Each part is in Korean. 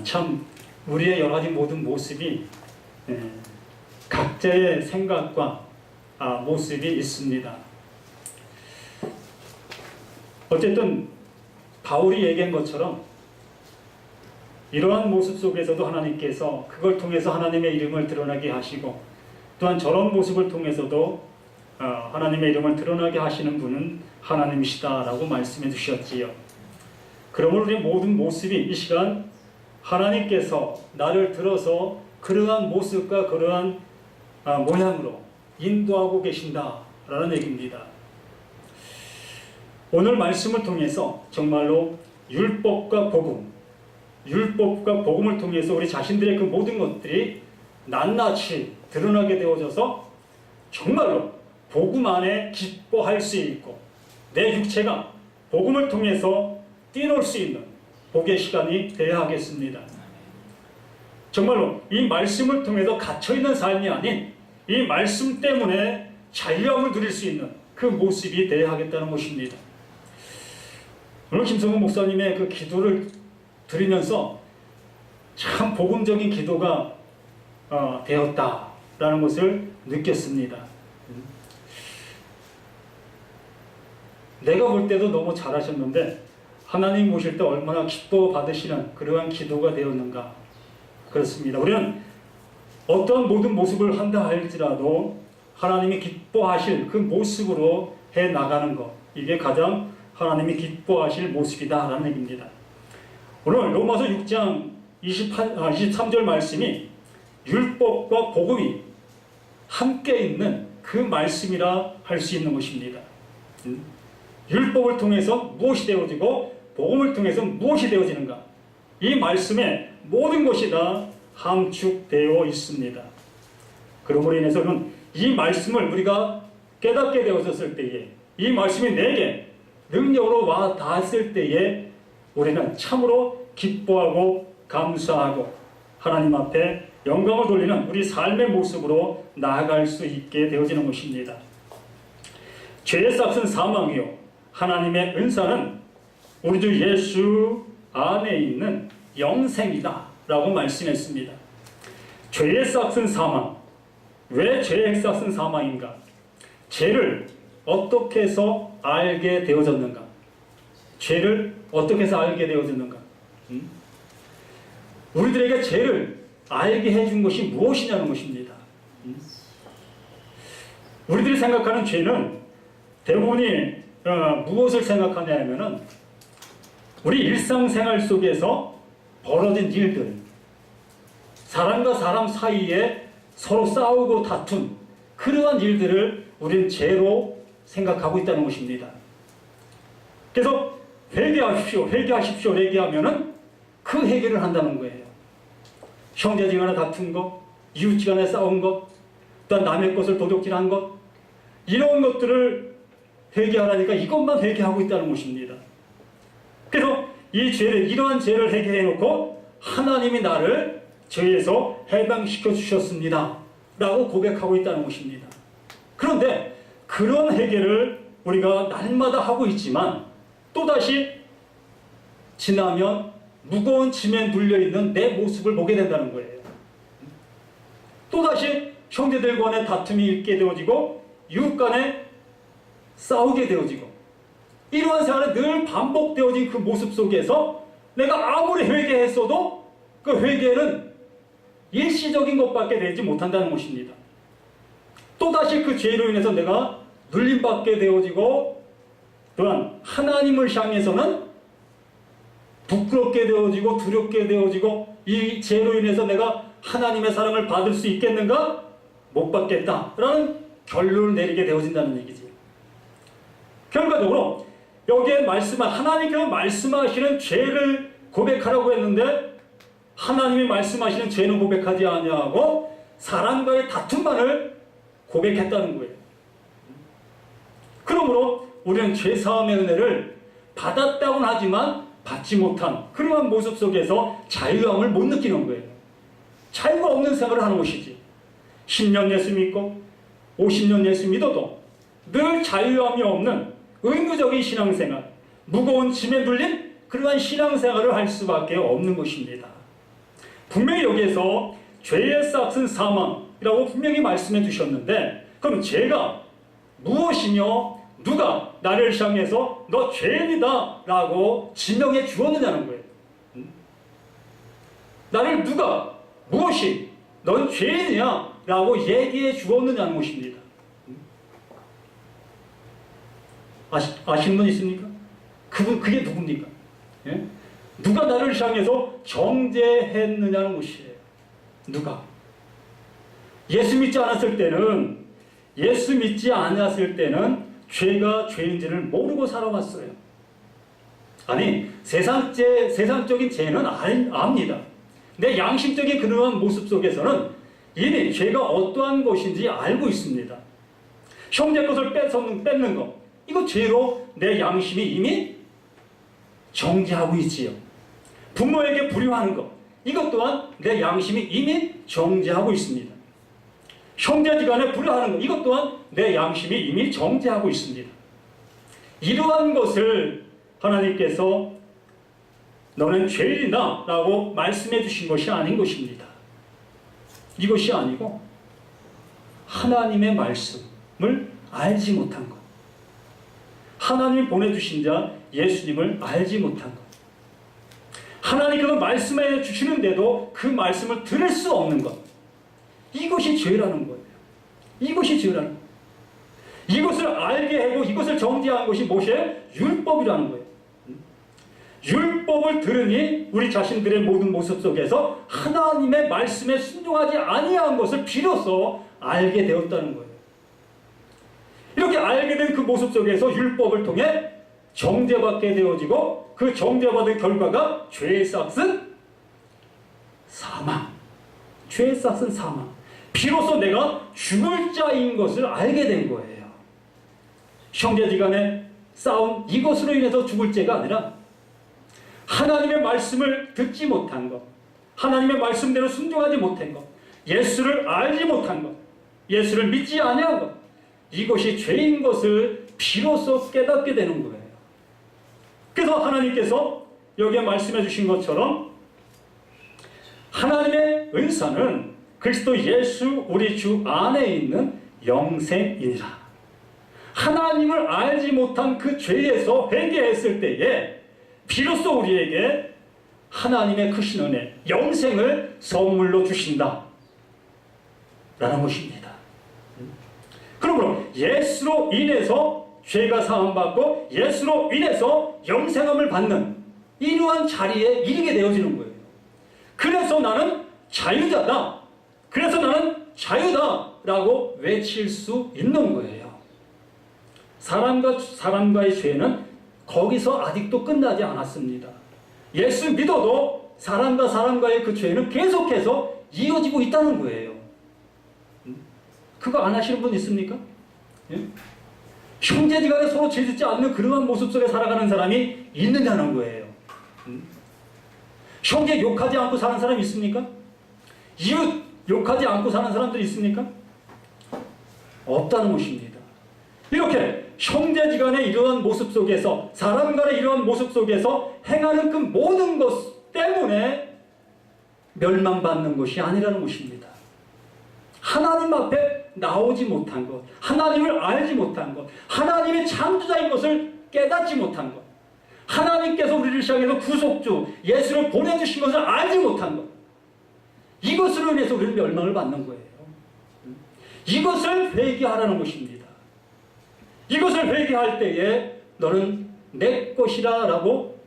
참 우리의 여러 가지 모든 모습이 각자의 생각과 모습이 있습니다. 어쨌든 바울이 얘기한 것처럼 이러한 모습 속에서도 하나님께서 그걸 통해서 하나님의 이름을 드러나게 하시고, 또한 저런 모습을 통해서도 하나님의 이름을 드러나게 하시는 분은 하나님이시다라고 말씀해 주셨지요. 그러므로 우리 모든 모습이 이 시간 하나님께서 나를 들어서 그러한 모습과 그러한 모양으로 인도하고 계신다라는 얘기입니다. 오늘 말씀을 통해서 정말로 율법과 복음을 통해서 우리 자신들의 그 모든 것들이 낱낱이 드러나게 되어져서 정말로 복음 안에 기뻐할 수 있고, 내 육체가 복음을 통해서 뛰놀 수 있는 복의 시간이 되어야 하겠습니다. 정말로 이 말씀을 통해서 갇혀있는 삶이 아닌 이 말씀 때문에 자유함을 누릴 수 있는 그 모습이 되어야 하겠다는 것입니다. 오늘 김성훈 목사님의 그 기도를 드리면서 참 복음적인 기도가 되었다라는 것을 느꼈습니다. 내가 볼 때도 너무 잘하셨는데 하나님 보실 때 얼마나 기뻐 받으시는 그러한 기도가 되었는가. 그렇습니다. 우리는 어떤 모든 모습을 한다 할지라도 하나님이 기뻐하실 그 모습으로 해 나가는 것, 이게 가장 하나님이 기뻐하실 모습이다라는 얘기입니다. 오늘 로마서 6장 23절 말씀이 율법과 복음이 함께 있는 그 말씀이라 할 수 있는 것입니다. 율법을 통해서 무엇이 되어지고 복음을 통해서 무엇이 되어지는가, 이 말씀에 모든 것이 다 함축되어 있습니다. 그러므로 인해서는 이 말씀을 우리가 깨닫게 되어졌을 때에, 이 말씀이 내게 능력으로 와 닿았을 때에 우리는 참으로 기뻐하고 감사하고 하나님 앞에 영광을 돌리는 우리 삶의 모습으로 나아갈 수 있게 되어지는 것입니다. 죄의 싹은 사망이요 하나님의 은사는 우리 주 예수 안에 있는 영생이다 라고 말씀했습니다. 죄의 싹은 사망. 왜 죄의 싹은 사망인가? 죄를 어떻게 해서 알게 되어졌는가? 죄를 어떻게 해서 알게 되어졌는가? 우리들에게 죄를 알게 해준 것이 무엇이냐는 것입니다. 우리들이 생각하는 죄는 대부분이 무엇을 생각하냐면은 우리 일상생활 속에서 벌어진 일들, 사람과 사람 사이에 서로 싸우고 다툰 그러한 일들을 우리는 죄로 생각하고 있다는 것입니다. 그래서 회개하십시오, 회개하십시오 얘기하면은 그 회개를 한다는 거예요. 형제지간에 다툰 것, 이웃지간에 싸운 것, 또한 남의 것을 도둑질한 것, 이런 것들을 회개하라니까 이것만 회개하고 있다는 것입니다. 그래서 이 죄를, 이러한 죄를 회개해놓고 하나님이 나를 죄에서 해방시켜 주셨습니다 라고 고백하고 있다는 것입니다. 그런데 그런 회개를 우리가 날마다 하고 있지만 또다시 지나면 무거운 짐에 눌려있는 내 모습을 보게 된다는 거예요. 또다시 형제들 간에 다툼이 있게 되어지고 이웃 간에 싸우게 되어지고, 이러한 생활이 늘 반복되어진 그 모습 속에서 내가 아무리 회개했어도 그 회개는 일시적인 것밖에 되지 못한다는 것입니다. 또다시 그 죄로 인해서 내가 눌림받게 되어지고, 또한 하나님을 향해서는 부끄럽게 되어지고 두렵게 되어지고, 이 죄로 인해서 내가 하나님의 사랑을 받을 수 있겠는가? 못 받겠다라는 결론을 내리게 되어진다는 얘기지. 결과적으로 여기에 하나님께서 말씀하시는 죄를 고백하라고 했는데 하나님이 말씀하시는 죄는 고백하지 아니하고 사람과의 다툼만을 고백했다는 거예요. 그러므로 우리는 죄사함의 은혜를 받았다고는 하지만 받지 못한 그러한 모습 속에서 자유함을 못 느끼는 거예요. 자유가 없는 생활을 하는 것이지. 10년 예수 믿고 50년 예수 믿어도 늘 자유함이 없는 의무적인 신앙생활, 무거운 짐에 눌린 그러한 신앙생활을 할 수밖에 없는 것입니다. 분명히 여기에서 죄의 싹은 사망이라고 분명히 말씀해 주셨는데, 그럼 죄가 무엇이며 누가 나를 향해서 너 죄인이다 라고 지명해 주었느냐는 거예요. 나를 누가 무엇이 넌 죄인이야 라고 얘기해 주었느냐는 것입니다. 아시는 분 있습니까? 그게 누굽니까? 예? 누가 나를 향해서 정죄했느냐는 것이에요. 누가? 예수 믿지 않았을 때는 죄가 죄인지를 모르고 살아왔어요. 아니, 세상적인 죄는 압니다. 내 양심적인 그러한 모습 속에서는 이미 죄가 어떠한 것인지 알고 있습니다. 형제 것을 뺏는 것, 이거 죄로 내 양심이 이미 정죄하고 있지요. 부모에게 불효하는 것, 이것 또한 내 양심이 이미 정죄하고 있습니다. 형제지간에 불효하는 것, 이것 또한 내 양심이 이미 정죄하고 있습니다. 이러한 것을 하나님께서 너는 죄인이다 라고 말씀해 주신 것이 아닌 것입니다. 이것이 아니고 하나님의 말씀을 알지 못한 것, 하나님이 보내주신 자 예수님을 알지 못한 것, 하나님께서 말씀해 주시는데도 그 말씀을 들을 수 없는 것, 이것이 죄라는 거예요. 이것이 죄라는 거예요. 이것을 알게 하고 이것을 정죄한 것이 무엇이에요? 율법이라는 거예요. 율법을 들으니 우리 자신들의 모든 모습 속에서 하나님의 말씀에 순종하지 아니한 것을 비로소 알게 되었다는 거예요. 이렇게 알게 된 그 모습 속에서 율법을 통해 정죄받게 되어지고, 그 정죄받은 결과가 죄의 싹은 사망. 죄의 싹은 사망. 비로소 내가 죽을 자인 것을 알게 된 거예요. 형제지간에 싸운 이것으로 인해서 죽을 죄가 아니라 하나님의 말씀을 듣지 못한 것, 하나님의 말씀대로 순종하지 못한 것, 예수를 알지 못한 것, 예수를 믿지 아니한 것, 이것이 죄인 것을 비로소 깨닫게 되는 거예요. 그래서 하나님께서 여기에 말씀해 주신 것처럼 하나님의 은사는 그리스도 예수 우리 주 안에 있는 영생이니라. 하나님을 알지 못한 그 죄에서 회개했을 때에 비로소 우리에게 하나님의 크신 은혜, 영생을 선물로 주신다 라는 것입니다. 그러므로 예수로 인해서 죄가 사함받고 예수로 인해서 영생함을 받는 이러한 자리에 이르게 되어지는 거예요. 그래서 나는 자유자다, 그래서 나는 자유다 라고 외칠 수 있는 거예요. 사람과의 죄는 거기서 아직도 끝나지 않았습니다. 예수 믿어도 사람과의 그 죄는 계속해서 이어지고 있다는 거예요. 그거 안 하시는 분 있습니까? 예? 형제지간에 서로 죄짓지 않는 그러한 모습 속에 살아가는 사람이 있느냐는 거예요. 형제 욕하지 않고 사는 사람 있습니까? 이웃 욕하지 않고 사는 사람들이 있습니까? 없다는 것입니다. 이렇게 형제지간의 이러한 모습 속에서, 사람 간의 이러한 모습 속에서 행하는 그 모든 것 때문에 멸망받는 것이 아니라는 것입니다. 하나님 앞에 나오지 못한 것, 하나님을 알지 못한 것, 하나님의 창조자인 것을 깨닫지 못한 것, 하나님께서 우리를 향해서 구속주 예수를 보내주신 것을 알지 못한 것, 이것으로 인해서 우리는 멸망을 받는 거예요. 이것을 회개하라는 것입니다. 이것을 회개할 때에 너는 내 것이라 라고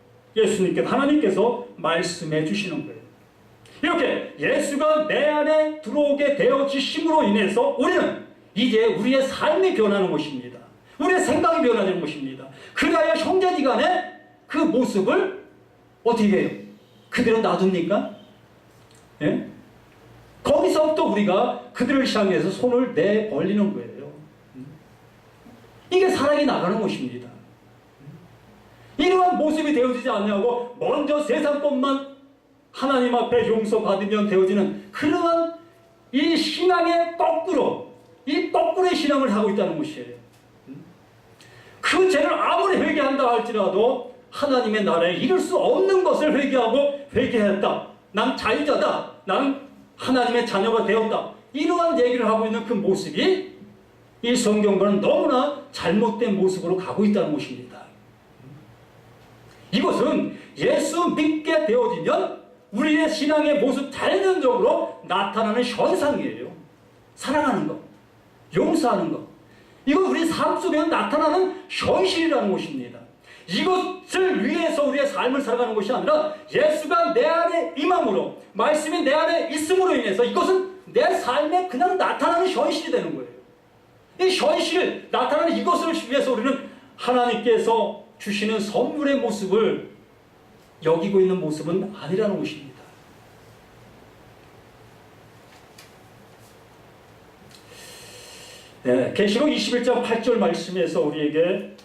하나님께서 말씀해 주시는 거예요. 이렇게 예수가 내 안에 들어오게 되어지심으로 인해서 우리는 이제 우리의 삶이 변하는 것입니다. 우리의 생각이 변하는 것입니다. 그래야 형제지간에 그 모습을 어떻게 해요? 그대로 놔둡니까? 예? 거기서부터 우리가 그들을 향해서 손을 내벌리는 거예요. 이게 사랑이 나가는 것입니다. 이러한 모습이 되어지지 않냐고 먼저 세상 것만 하나님 앞에 용서받으면 되어지는 그러한 이 신앙의 이 거꾸로의 신앙을 하고 있다는 것이에요. 그 죄를 아무리 회개한다 할지라도 하나님의 나라에 이를 수 없는 것을 회개하고 회개했다. 난 자유자다. 나는 하나님의 자녀가 되었다. 이러한 얘기를 하고 있는 그 모습이 이 성경과는 너무나 잘못된 모습으로 가고 있다는 것입니다. 이것은 예수 믿게 되어지면 우리의 신앙의 모습 자연적으로 나타나는 현상이에요. 사랑하는 것, 용서하는 것. 이건 우리 삶 속에 나타나는 현실이라는 것입니다. 이것을 위해서 우리의 삶을 살아가는 것이 아니라 예수가 내 안에 임함으로, 말씀이 내 안에 있음으로 인해서 이것은 내 삶에 그냥 나타나는 현실이 되는 거예요. 이 현실, 나타나는 이것을 위해서 우리는 하나님께서 주시는 선물의 모습을 여기고 있는 모습은 아니라는 것입니다. 네, 계시록 21장 8절 말씀에서 우리에게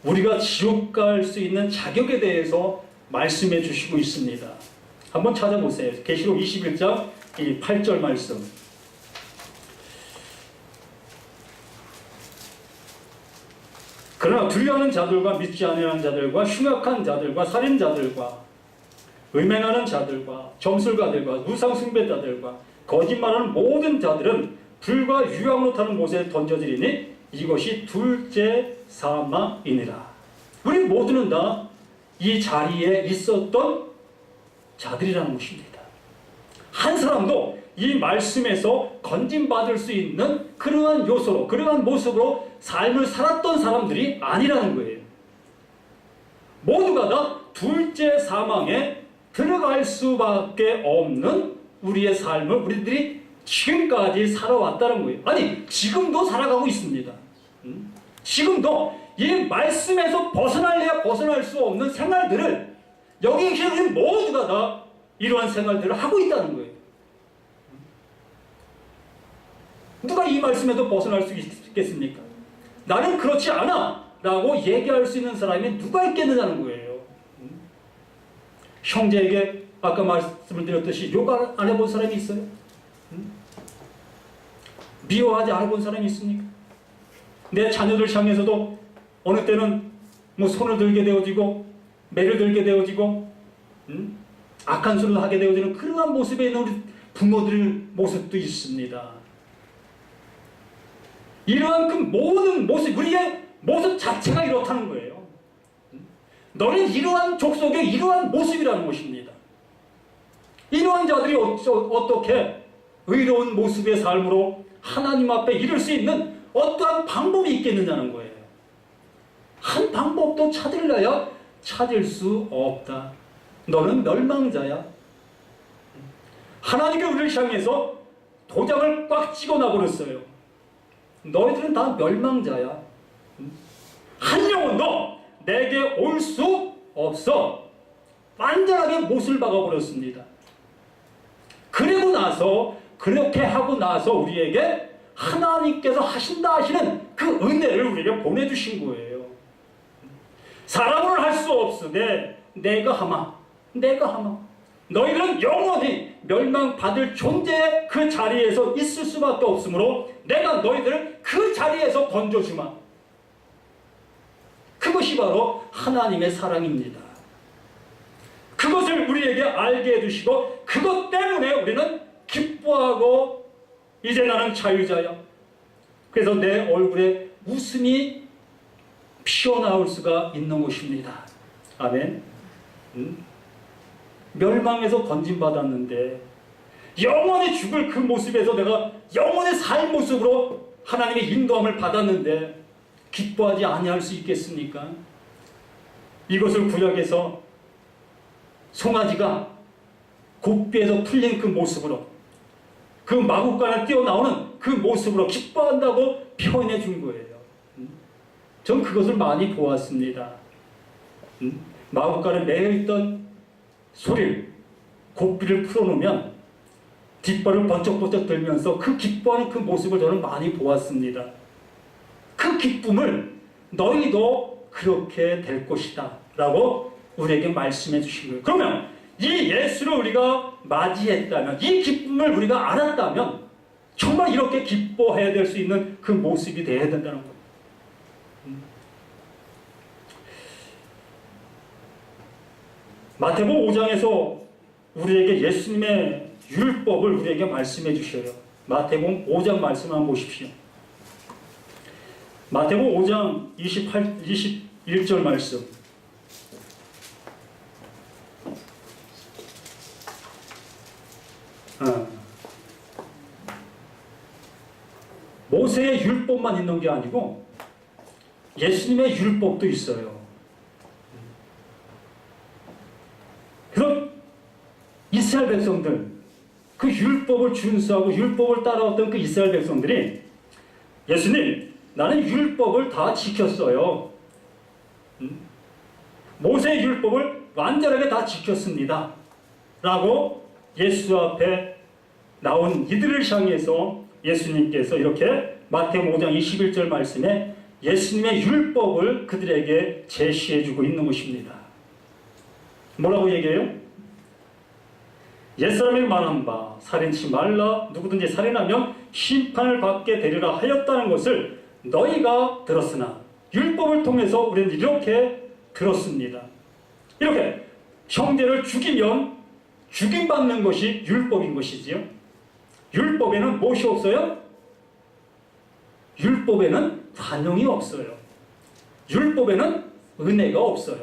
우리가 지옥 갈 수 있는 자격에 대해서 말씀해 주시고 있습니다. 한번 찾아보세요. 계시록 21장 8절 말씀. 그러나 두려워하는 자들과 믿지 않는 자들과 흉악한 자들과 살인자들과 음행하는 자들과 점술가들과 우상숭배자들과 거짓말하는 모든 자들은 불과 유황으로 타는 못에 던져지리니 이것이 둘째 사망이니라. 우리 모두는 다 이 자리에 있었던 자들이라는 것입니다. 한 사람도 이 말씀에서 건진받을 수 있는 그러한 요소로, 그러한 모습으로 삶을 살았던 사람들이 아니라는 거예요. 모두가 다 둘째 사망에 들어갈 수밖에 없는 우리의 삶을 우리들이 지금까지 살아왔다는 거예요. 아니, 지금도 살아가고 있습니다. 지금도 이 말씀에서 벗어날래야 벗어날 수 없는 생활들을 여기 계신 모두가 다 이러한 생활들을 하고 있다는 거예요. 누가 이 말씀에도 벗어날 수 있겠습니까? 나는 그렇지 않아 라고 얘기할 수 있는 사람이 누가 있겠느냐는 거예요. 형제에게 아까 말씀을 드렸듯이 욕 안 해본 사람이 있어요? 미워하지 않아본 사람이 있습니까? 내 자녀들 향해서도 어느 때는 뭐 손을 들게 되어지고 매를 들게 되어지고 악한 소리를 하게 되어지는 그러한 모습에 있는 우리 부모들의 모습도 있습니다. 이러한 그 모든 모습, 우리의 모습 자체가 이렇다는 거예요. 너는 이러한 족속의 이러한 모습이라는 것입니다. 이러한 자들이 어떻게 의로운 모습의 삶으로 하나님 앞에 이를 수 있는 어떠한 방법이 있겠느냐는 거예요. 한 방법도 찾으려야 찾을 수 없다. 너는 멸망자야. 하나님이 우리를 향해서 도장을 꽉 찍어놔 버렸어요. 너희들은 다 멸망자야. 한 영혼도 내게 올 수 없어. 완전하게 못을 박아버렸습니다. 그리고 나서, 그렇게 하고 나서 우리에게 하나님께서 하신다 하시는 그 은혜를 우리에게 보내주신 거예요. 사람으로는 할 수 없으되 내가 하마. 너희들은 영원히 멸망받을 존재의 그 자리에서 있을 수밖에 없으므로 내가 너희들을 그 자리에서 건져주마. 그것이 바로 하나님의 사랑입니다. 그것을 우리에게 알게 해주시고 그것 때문에 우리는 기뻐하고 이제 나는 자유자야. 그래서 내 얼굴에 웃음이 피어나올 수가 있는 것입니다. 아멘. 멸망에서 건진받았는데 영원히 죽을 그 모습에서 내가 영원히 살 모습으로 하나님의 인도함을 받았는데 기뻐하지 아니할 수 있겠습니까? 이것을 구약에서 송아지가 곱비에서 풀린 그 모습으로, 그 마구간을 뛰어나오는 그 모습으로 기뻐한다고 표현해 준 거예요. 전 그것을 많이 보았습니다. 마구간에 매여있던 소리를, 곱비를 풀어놓으면 뒷발을 번쩍번쩍 들면서 그 기뻐하는 그 모습을 저는 많이 보았습니다. 그 기쁨을 너희도 그렇게 될 것이다 라고 우리에게 말씀해 주신 거예요. 그러면 이 예수를 우리가 맞이했다면, 이 기쁨을 우리가 알았다면 정말 이렇게 기뻐해야 될 수 있는 그 모습이 되어야 된다는 거예요. 마태복음 5장에서 우리에게 예수님의 율법을 우리에게 말씀해 주셔요. 마태복음 5장 말씀 한번 보십시오. 마태복음 5장 21절 말씀. 모세의 율법만 있는 게 아니고 예수님의 율법도 있어요. 그럼 이스라엘 백성들, 그 율법을 준수하고 율법을 따라왔던 그 이스라엘 백성들이 예수님, 나는 율법을 다 지켰어요. 모세의 율법을 완전하게 다 지켰습니다. 라고 예수 앞에 나온 이들을 향해서 예수님께서 이렇게 마태복음 5장 21절 말씀에 예수님의 율법을 그들에게 제시해주고 있는 것입니다. 뭐라고 얘기해요? 옛사람에게 말한 바 살인치 말라 누구든지 살인하면 심판을 받게 되리라 하였다는 것을 너희가 들었으나 율법을 통해서 우리는 이렇게 들었습니다. 이렇게 형제를 죽이면 죽임받는 것이 율법인 것이지요. 율법에는 무엇이 없어요? 율법에는 관용이 없어요. 율법에는 은혜가 없어요.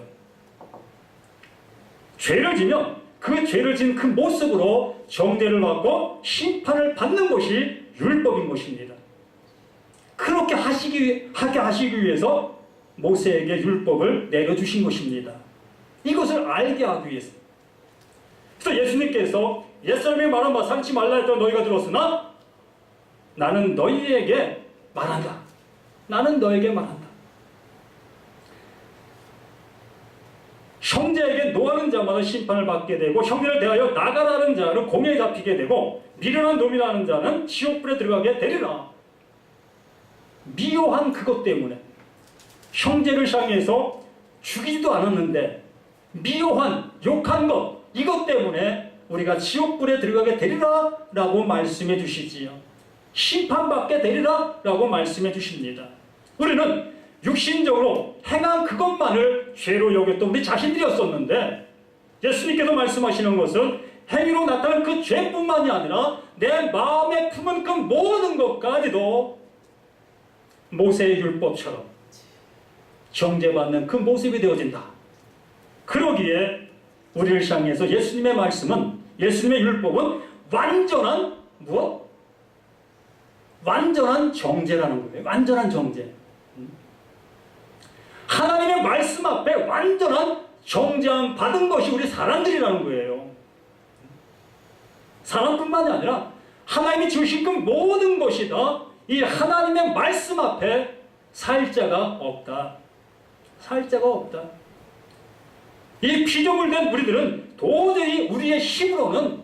죄를 지면 그 죄를 진 그 모습으로 정죄를 받고 심판을 받는 것이 율법인 것입니다. 그렇게 하게 하시기 위해서 모세에게 율법을 내려주신 것입니다. 이것을 알게 하기 위해서. 그래서 예수님께서 옛사람이 말한 바 살지 말라 했던 너희가 들었으나 나는 너희에게 말한다. 나는 너에게 말한다. 형제에게 노하는 자마다 심판을 받게 되고 형제를 대하여 나가라는 자는 공에 잡히게 되고 미련한 놈이라는 자는 지옥불에 들어가게 되리라. 미워한 그것 때문에 형제를 향해서 죽이지도 않았는데 미워한 욕한 것 이것 때문에 우리가 지옥불에 들어가게 되리라 라고 말씀해 주시지요. 심판받게 되리라 라고 말씀해 주십니다. 우리는 육신적으로 행한 그것만을 죄로 여겼던 우리 자신들이었었는데 예수님께서 말씀하시는 것은 행위로 나타난 그 죄뿐만이 아니라 내 마음에 품은 그 모든 것까지도 모세의 율법처럼 정죄받는 그 모습이 되어진다. 그러기에 우리를 향해서 예수님의 말씀은 예수님의 율법은 완전한 무엇? 완전한 정죄라는 거예요. 완전한 정죄. 하나님의 말씀 앞에 완전한 정죄함 받은 것이 우리 사람들이라는 거예요. 사람뿐만이 아니라 하나님이 지으신 그 모든 것이 다 이 하나님의 말씀 앞에 살 자가 없다. 살 자가 없다. 이 피조물된 우리들은 도저히 우리의 힘으로는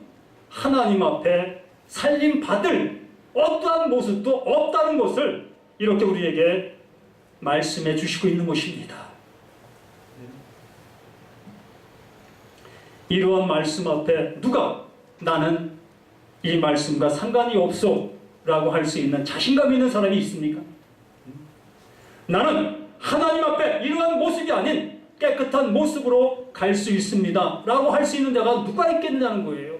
하나님 앞에 살림받을 어떠한 모습도 없다는 것을 이렇게 우리에게 말씀해 주시고 있는 것입니다. 이러한 말씀 앞에 누가 나는 이 말씀과 상관이 없어 라고 할 수 있는 자신감 있는 사람이 있습니까? 나는 하나님 앞에 이러한 모습이 아닌 깨끗한 모습으로 갈 수 있습니다 라고 할 수 있는 자가 누가 있겠느냐는 거예요.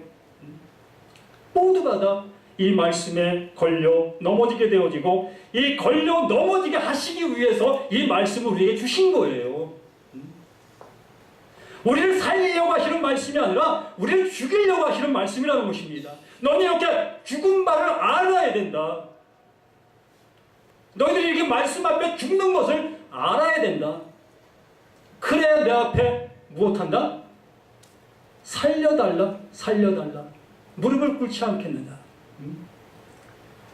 모두가 다 이 말씀에 걸려 넘어지게 되어지고 이 걸려 넘어지게 하시기 위해서 이 말씀을 우리에게 주신 거예요. 우리를 살리려고 하시는 말씀이 아니라 우리를 죽이려고 하시는 말씀이라는 것입니다. 너는 이렇게 죽은 바를 알아야 된다. 너희들이 이렇게 말씀 앞에 죽는 것을 알아야 된다. 그래야 내 앞에 무엇한다? 살려달라, 살려달라. 무릎을 꿇지 않겠느냐.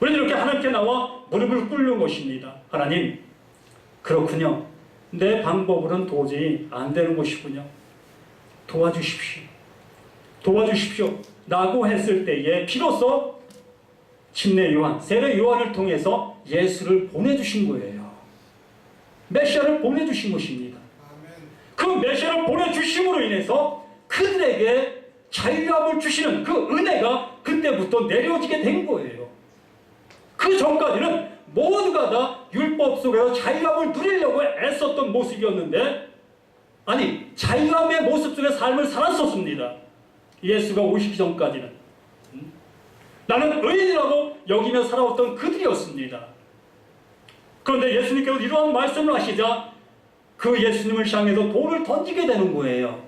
우리는 이렇게 하나님께 나와 무릎을 꿇는 것입니다. 하나님, 그렇군요. 내 방법으로는 도저히 안 되는 것이군요. 도와주십시오. 도와주십시오. 라고 했을 때에 비로소 침례 요한, 세례 요한을 통해서 예수를 보내주신 거예요. 메시아를 보내주신 것입니다. 그 메시아를 보내주심으로 인해서 그들에게 자유함을 주시는 그 은혜가 그때부터 내려지게 된 거예요. 그 전까지는 모두가 다 율법 속에서 자유함을 누리려고 애썼던 모습이었는데 아니 자유함의 모습 속에 삶을 살았었습니다. 예수가 오시기 전까지는 나는 의인이라고 여기며 살아왔던 그들이었습니다. 그런데 예수님께서 이러한 말씀을 하시자 그 예수님을 향해서 돌을 던지게 되는 거예요.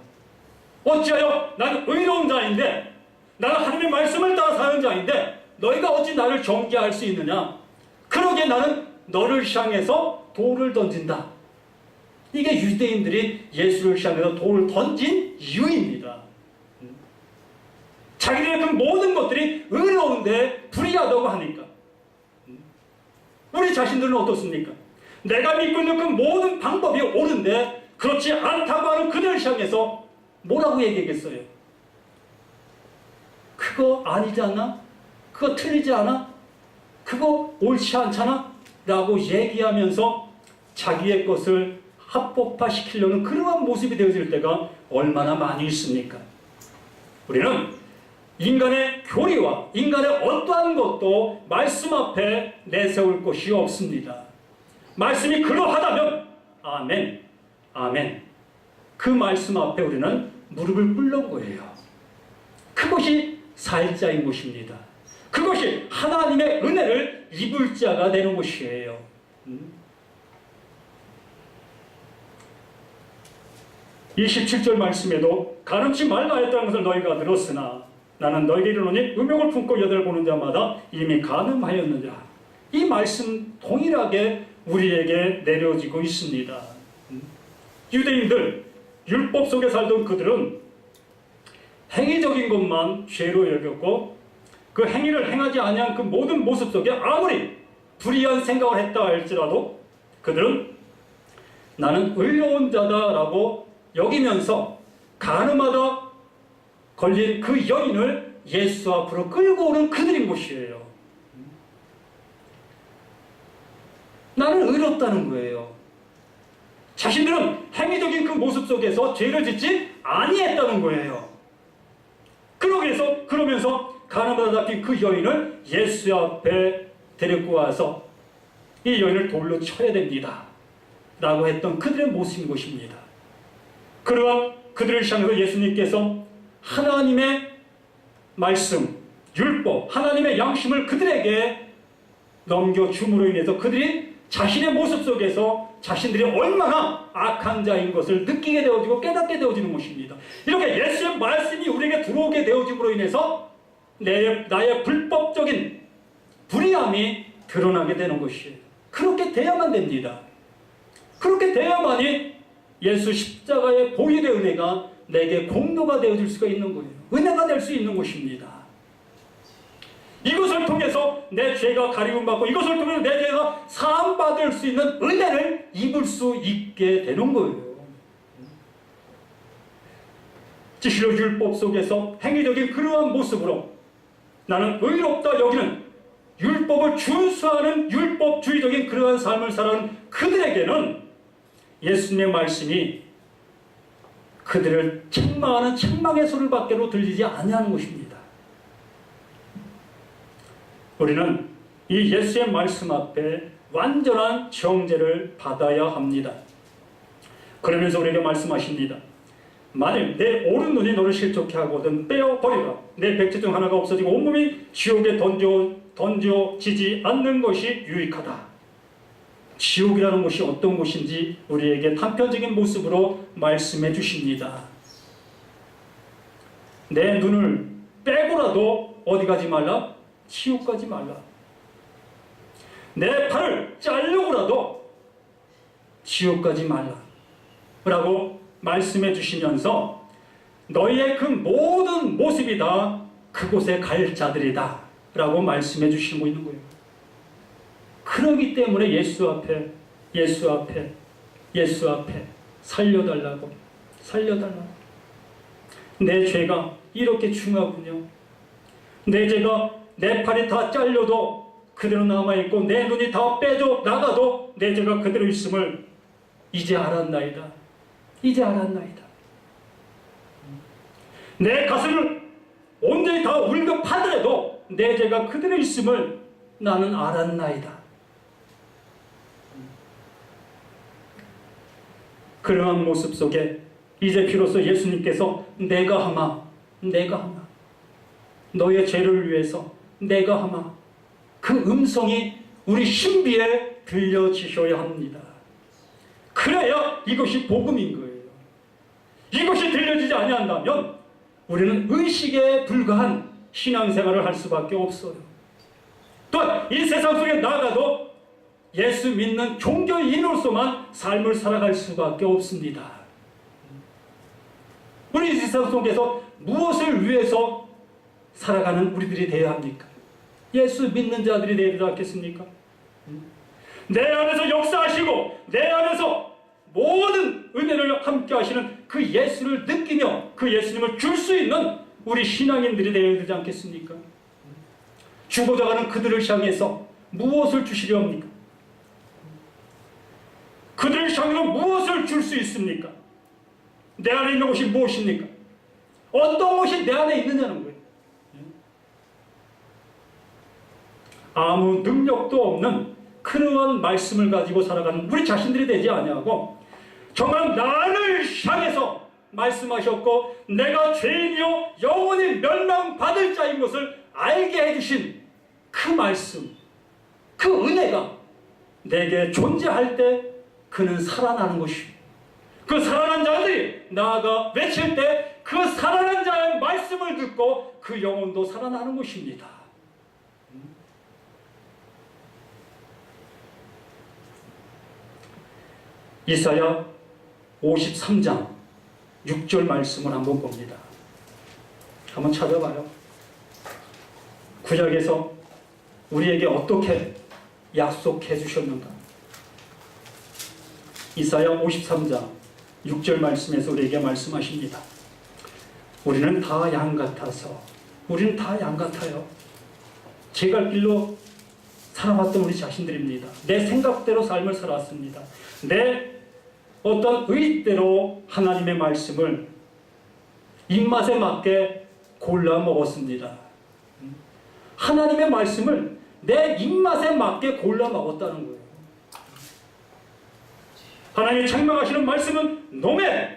어찌하여 나는 의로운 자인데, 나는 하나님의 말씀을 따라 사는 자인데 너희가 어찌 나를 정죄할 수 있느냐? 그러기에 나는 너를 향해서 돌을 던진다. 이게 유대인들이 예수를 향해서 돌을 던진 이유입니다. 자기들의 그 모든 것들이 의로운데 불의하다고 하니까. 우리 자신들은 어떻습니까? 내가 믿고 있는 그 모든 방법이 옳은데 그렇지 않다고 하는 그들을 향해서 뭐라고 얘기하겠어요? 그거 아니지 않아? 그거 틀리지 않아? 그거 옳지 않잖아? 라고 얘기하면서 자기의 것을 합법화시키려는 그러한 모습이 되어질 때가 얼마나 많이 있습니까? 우리는 인간의 교리와 인간의 어떠한 것도 말씀 앞에 내세울 것이 없습니다. 말씀이 그러하다면 아멘, 아멘. 그 말씀 앞에 우리는 무릎을 꿇는 거예요. 그것이 살자인 것입니다. 그것이 하나님의 은혜를 입을 자가 되는 것이에요. 27절 말씀에도 가늠치 말라 했다는 것을 너희가 들었으나 나는 너희에게 이르노니 음욕을 품고 여자를 보는 자마다 이미 가늠하였느니라. 이 말씀 동일하게 우리에게 내려지고 있습니다. 유대인들, 율법 속에 살던 그들은 행위적인 것만 죄로 여겼고 그 행위를 행하지 아니한 그 모든 모습 속에 아무리 불의한 생각을 했다 할지라도 그들은 나는 의로운 자다라고 여기면서 가늠하다 걸린 그 여인을 예수 앞으로 끌고 오는 그들인 것이에요. 나는 의롭다는 거예요. 자신들은 행위적인 그 모습 속에서 죄를 짓지 아니했다는 거예요. 그러면서 가늠하다 잡힌 그 여인을 예수 앞에 데리고 와서 이 여인을 돌로 쳐야 됩니다 라고 했던 그들의 모습인 것입니다. 그러한 그들을 향해서 예수님께서 하나님의 말씀, 율법, 하나님의 양심을 그들에게 넘겨줌으로 인해서 그들이 자신의 모습 속에서 자신들이 얼마나 악한 자인 것을 느끼게 되어지고 깨닫게 되어지는 것입니다. 이렇게 예수의 말씀이 우리에게 들어오게 되어짐으로 인해서 나의 불법적인 불의함이 드러나게 되는 것이에요. 그렇게 돼야만 됩니다. 그렇게 돼야만이 예수 십자가의 보혈의 은혜가 내게 공로가 되어질 수가 있는 거예요. 은혜가 될 수 있는 것입니다. 이것을 통해서 내 죄가 가리움받고 이것을 통해서 내 죄가 사함받을 수 있는 은혜를 입을 수 있게 되는 거예요. 지시로 율법 속에서 행위적인 그러한 모습으로 나는 의롭다 여기는 율법을 준수하는 율법주의적인 그러한 삶을 살아가는 그들에게는 예수님의 말씀이 그들을 책망하는 책망의 소리 밖으로 들리지 아니하는 것입니다. 우리는 이 예수의 말씀 앞에 완전한 정죄를 받아야 합니다. 그러면서 우리에게 말씀하십니다. 만일 내 오른 눈이 너를 실족해 하거든 빼어버리라. 내 백체 중 하나가 없어지고 온몸이 지옥에 던져지지 않는 것이 유익하다. 지옥이라는 것이 어떤 곳인지 우리에게 단편적인 모습으로 말씀해 주십니다. 내 눈을 빼고라도 어디 가지 말라? 지옥 가지 말라. 내 팔을 자르고라도 지옥 가지 말라 라고 말씀해 주시면서 너희의 그 모든 모습이 다 그곳에 갈 자들이다 라고 말씀해 주시고 있는 거예요. 그러기 때문에 예수 앞에 살려달라고 내 죄가 이렇게 중하군요. 내 죄가 내 팔이 다 잘려도 그대로 남아있고 내 눈이 다 빼져 나가도 내 죄가 그대로 있음을 이제 알았나이다. 내 가슴을 온전히 다 울급하더라도 내 죄가 그대로 있음을 나는 알았나이다. 그러한 모습 속에 이제 비로소 예수님께서 내가 하마 내가 하마. 너의 죄를 위해서 내가 하마. 그 음성이 우리 신비에 들려지셔야 합니다. 그래야 이것이 복음인 거예요. 이것이 들려지지 아니한다면 우리는 의식에 불과한 신앙생활을 할 수밖에 없어요. 또한 이 세상 속에 나가도 예수 믿는 종교인으로서만 삶을 살아갈 수밖에 없습니다. 우리 이 세상 속에서 무엇을 위해서 살아가는 우리들이 되어야 합니까? 예수 믿는 자들이 되지 않겠습니까? 내 안에서 역사하시고 내 안에서 모든 은혜를 함께 하시는 그 예수를 느끼며 그 예수님을 줄 수 있는 우리 신앙인들이 되어야 되지 않겠습니까? 죽어져 가는 그들을 향해서 무엇을 주시려 합니까? 그들을 향해서 무엇을 줄 수 있습니까? 내 안에 있는 것이 무엇입니까? 어떤 것이 내 안에 있느냐는 거예요. 아무 능력도 없는 그러한 말씀을 가지고 살아가는 우리 자신들이 되지 아니하고 정말 나를 향해서 말씀하셨고 내가 죄인이요 영원히 멸망받을 자인 것을 알게 해주신 그 말씀, 그 은혜가 내게 존재할 때 그는 살아나는 것입니다. 그 살아난 자들이 나아가 외칠 때 그 살아난 자의 말씀을 듣고 그 영혼도 살아나는 것입니다. 이사야 53장 6절 말씀을 한번 봅니다. 한번 찾아봐요. 구약에서 우리에게 어떻게 약속해 주셨는가? 이사야 53장 6절 말씀에서 우리에게 말씀하십니다. 우리는 다 양 같아서 우리는 다 양 같아요. 제 갈 길로 살아왔던 우리 자신들입니다. 내 생각대로 삶을 살았습니다. 내 어떤 의대로 하나님의 말씀을 입맛에 맞게 골라 먹었습니다. 하나님의 말씀을 내 입맛에 맞게 골라 먹었다는 거예요. 하나님이 책망하시는 말씀은 노멘,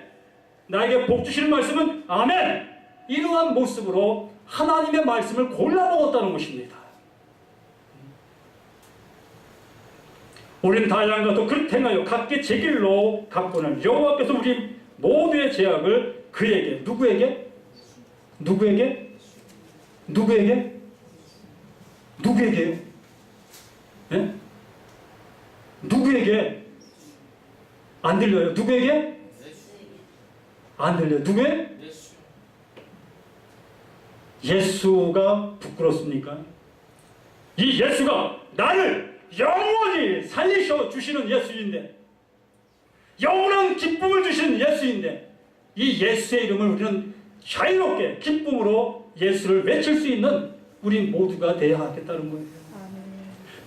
나에게 복 주시는 말씀은 아멘. 이러한 모습으로 하나님의 말씀을 골라 먹었다는 것입니다. 우리는 다 양 같아 그렇게 행하여 각기 제 길로 갔거늘 여호와께서 우리 모두의 죄악을 그에게 누구에게? 누구에게요? 네? 누구에게? 안 들려요? 누구에게? 안 들려요? 누구에? 예수가 부끄럽습니까? 이 예수가 나를 영원히 살리셔 주시는 예수인데, 영원한 기쁨을 주시는 예수인데, 이 예수의 이름을 우리는 자유롭게 기쁨으로 예수를 외칠 수 있는 우리 모두가 되어야 하겠다는 거예요.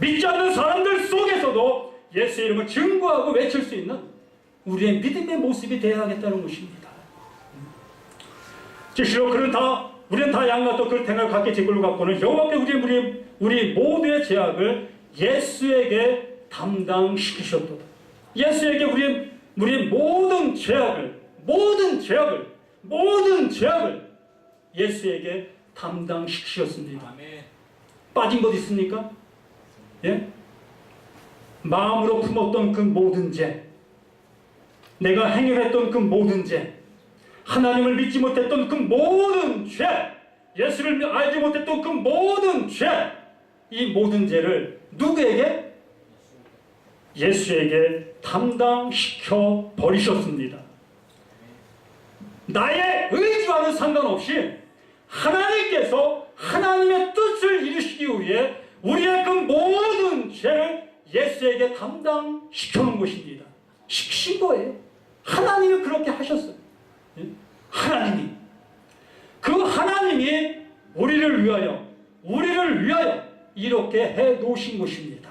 믿지 않는 사람들 속에서도 예수의 이름을 증거하고 외칠 수 있는 우리의 믿음의 모습이 되어야 하겠다는 것입니다. 즉시로 우리는 다 양같아 그 행을 각기 제 길로 갔고는 여호와께 우리 모두의 죄악을 예수에게 담당시키셨도다. 예수에게 우리의 모든 죄악을 예수에게 담당시키셨습니다. 빠진 것 있습니까? 예? 마음으로 품었던 그 모든 죄, 내가 행했던 그 모든 죄, 하나님을 믿지 못했던 그 모든 죄, 예수를 알지 못했던 그 모든 죄, 이 모든 죄를 누구에게? 예수에게 담당시켜 버리셨습니다. 나의 의지와는 상관없이 하나님께서 하나님의 뜻을 이루시기 위해 우리의 그 모든 죄를 예수에게 담당시켜 놓은 것입니다. 시키신 거예요. 하나님이 그렇게 하셨어요. 하나님이. 그 하나님이 우리를 위하여 이렇게 해 놓으신 것입니다.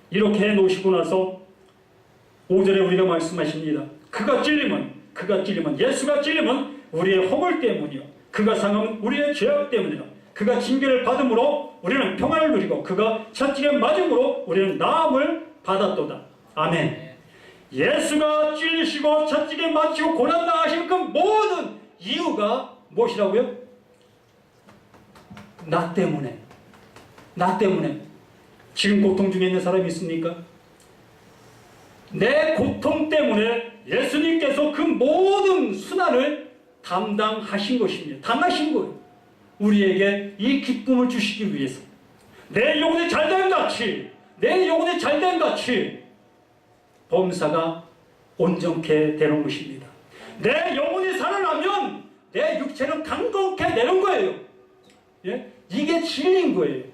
이렇게 해 놓으시고 나서 5절에 우리가 말씀하십니다. 그가 찔림은 예수가 찔림은 우리의 허물 때문이요 그가 상함은 우리의 죄악 때문이라. 그가 징계를 받음으로 우리는 평안을 누리고 그가 채찍에 맞음으로 우리는 나음을 받았도다. 아멘. 예수가 찔리시고 채찍에 맞히고 고난당하신 그 모든 이유가 무엇이라고요? 나 때문에. 나 때문에. 지금 고통 중에 있는 사람이 있습니까? 내 고통 때문에 예수님께서 그 모든 순환을 담당하신 것입니다. 당하신 거예요. 우리에게 이 기쁨을 주시기 위해서. 내 영혼이 잘된 같이, 내 영혼이 잘된 같이 범사가 온전케 되는 것입니다. 내 영혼이 살아나면 내 육체는 강건케 되는 거예요. 예? 이게 진리인 거예요.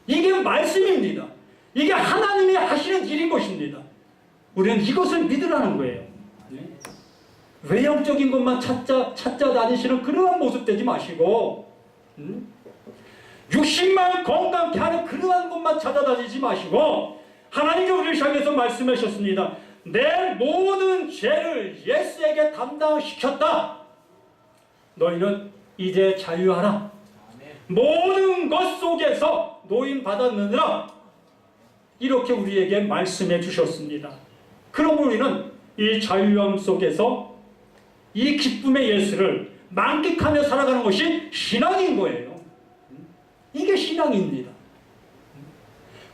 이게 말씀입니다. 이게 하나님이 하시는 일인 것입니다. 우리는 이것을 믿으라는 거예요. 예? 외형적인 것만 찾자 다니시는 그러한 모습 되지 마시고, 육신만 건강케 하는 그러한 것만 찾아다니지 마시고, 하나님이 우리를 향해서 말씀하셨습니다. 내 모든 죄를 예수에게 담당시켰다. 너희는 이제 자유하라. 모든 것 속에서 노임받았느니라. 이렇게 우리에게 말씀해 주셨습니다. 그럼 우리는 이 자유함 속에서 이 기쁨의 예수를 만끽하며 살아가는 것이 신앙인 거예요. 이게 신앙입니다.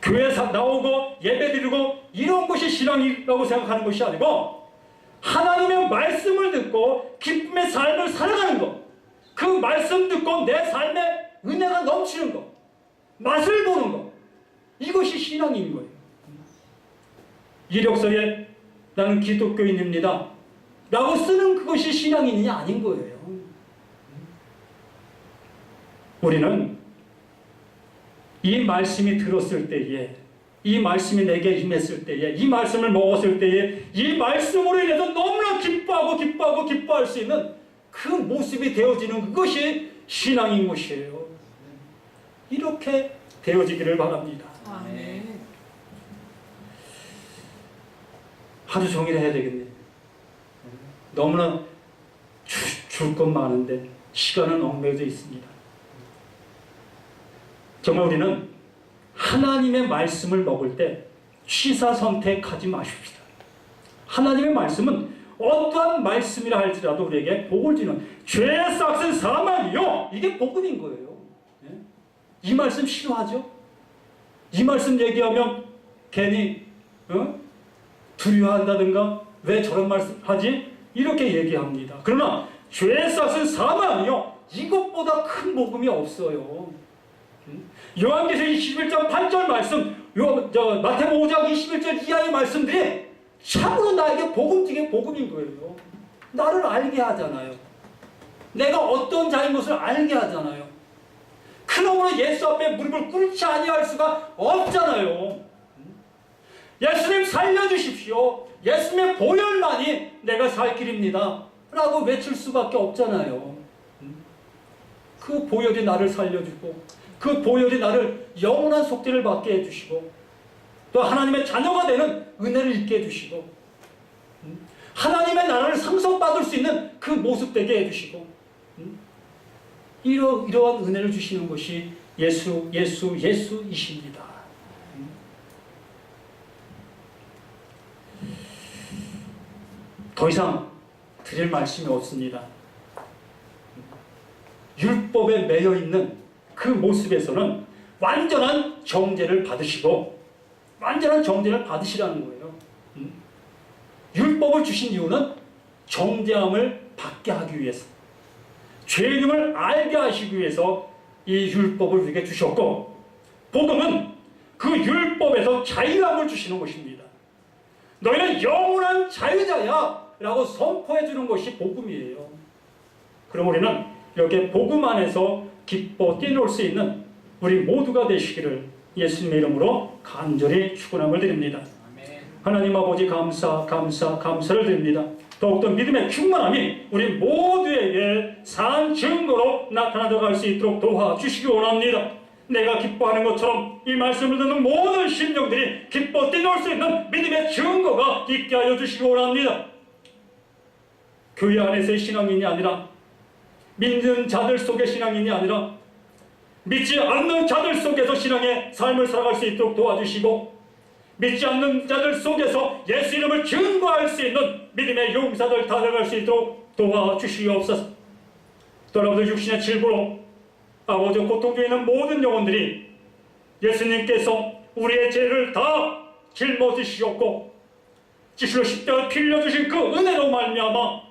교회 나오고 예배드리고 이런 것이 신앙이라고 생각하는 것이 아니고, 하나님의 말씀을 듣고 기쁨의 삶을 살아가는 것, 그 말씀 듣고 내 삶에 은혜가 넘치는 것, 맛을 보는 것, 이것이 신앙인 거예요. 이력서에 나는 기독교인입니다 라고 쓰는 그것이 신앙인이 아닌 거예요. 우리는 이 말씀이 들었을 때에, 이 말씀이 내게 임했을 때에, 이 말씀을 먹었을 때에, 이 말씀으로 인해서 너무나 기뻐할 수 있는 그 모습이 되어지는 그것이 신앙인 것이에요. 이렇게 되어지기를 바랍니다. 아멘. 하루 종일 해야 되겠네. 너무나 줄 것 많은데 시간은 얽매여져 있습니다. 정말 우리는 하나님의 말씀을 먹을 때 취사선택하지 마십시다. 하나님의 말씀은 어떠한 말씀이라 할지라도 우리에게 복을 주는 죄의 싹은 사망이요, 이게 복음인 거예요. 이 말씀 싫어하죠? 이 말씀 얘기하면 괜히 두려워한다든가 왜 저런 말씀 하지? 이렇게 얘기합니다. 그러나 죄의 싹은 사망이요, 이것보다 큰 복음이 없어요. 요한계시록 21장 8절 말씀, 마태복음 5장 21절 이하의 말씀들이 참으로 나에게 복음 중에 복음인 거예요. 나를 알게 하잖아요. 내가 어떤 자인 것을 알게 하잖아요. 그러므로 예수 앞에 무릎을 꿇지 아니할 수가 없잖아요. 예수님 살려주십시오. 예수님의 보혈만이 내가 살 길입니다 라고 외칠 수밖에 없잖아요. 그 보혈이 나를 살려주고, 그 보혈이 나를 영원한 속죄를 받게 해주시고, 또 하나님의 자녀가 되는 은혜를 있게 해주시고, 하나님의 나라를 상속받을 수 있는 그 모습 되게 해주시고, 이러한 은혜를 주시는 것이 예수이십니다. 더 이상 드릴 말씀이 없습니다. 율법에 매여 있는 그 모습에서는 완전한 정죄를 받으시고, 완전한 정죄를 받으시라는 거예요. 율법을 주신 이유는 정죄함을 받게 하기 위해서, 죄임을 알게 하시기 위해서 이 율법을 우리에게 주셨고, 복음은 그 율법에서 자유함을 주시는 것입니다. 너희는 영원한 자유자야 라고 선포해 주는 것이 복음이에요. 그럼 우리는 이렇게 복음 안에서 기뻐 뛰놀 수 있는 우리 모두가 되시기를 예수님의 이름으로 간절히 축원함을 드립니다. 아멘. 하나님 아버지 감사를 드립니다. 더욱더 믿음의 충만함이 우리 모두에게 산 증거로 나타나도록 할 수 있도록 도와주시기 원합니다. 내가 기뻐하는 것처럼 이 말씀을 듣는 모든 심령들이 기뻐 뛰놀 수 있는 믿음의 증거가 있게 하여 주시기 원합니다. 교회 안에서의 신앙인이 아니라, 믿는 자들 속의 신앙인이 아니라, 믿지 않는 자들 속에서 신앙의 삶을 살아갈 수 있도록 도와주시고, 믿지 않는 자들 속에서 예수 이름을 증거할 수 있는 믿음의 용사들 다 되어갈 수 있도록 도와주시옵소서. 또 여러분들 육신의 질부로 아버지 고통 중에 있는 모든 영혼들이 예수님께서 우리의 죄를 다 짊어지시었고 지시로 십자가에 피 흘려주신 그 은혜로 말미암아